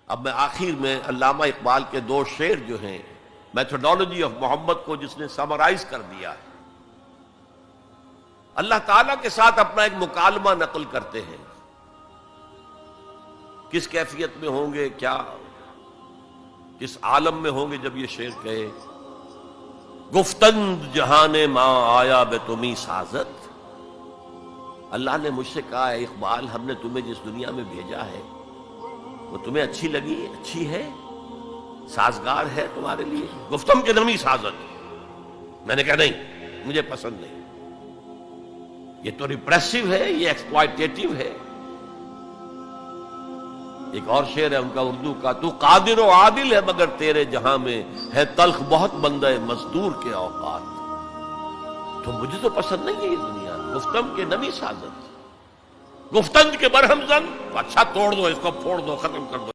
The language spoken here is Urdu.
اب میں آخر میں علامہ اقبال کے دو شعر جو ہیں میتھڈالوجی آف محمد کو جس نے سمرائز کر دیا ہے، اللہ تعالیٰ کے ساتھ اپنا ایک مکالمہ نقل کرتے ہیں، کس کیفیت میں ہوں گے، کیا کس عالم میں ہوں گے جب یہ شعر کہے گفتند جہان ماں آیا بے تمہیں سازت۔ اللہ نے مجھ سے کہا ہے اقبال، ہم نے تمہیں جس دنیا میں بھیجا ہے وہ تمہیں اچھی لگی، اچھی ہے، سازگار ہے تمہارے لیے؟ گفتم کے نمی سازت۔ میں نے کہا نہیں، مجھے پسند نہیں، یہ تو ریپریسو ہے، یہ ایکسپلائٹیٹو ہے۔ ایک اور شعر ہے ان کا اردو کا، تو قادر و عادل ہے مگر تیرے جہاں میں ہے تلخ بہت بندہ مزدور کے اوقات۔ تو مجھے تو پسند نہیں ہے یہ دنیا، گفتم کے نمی سازت، گفتند کے برہم زن، اچھا توڑ دو اس کو، پھوڑ دو، ختم کر دو۔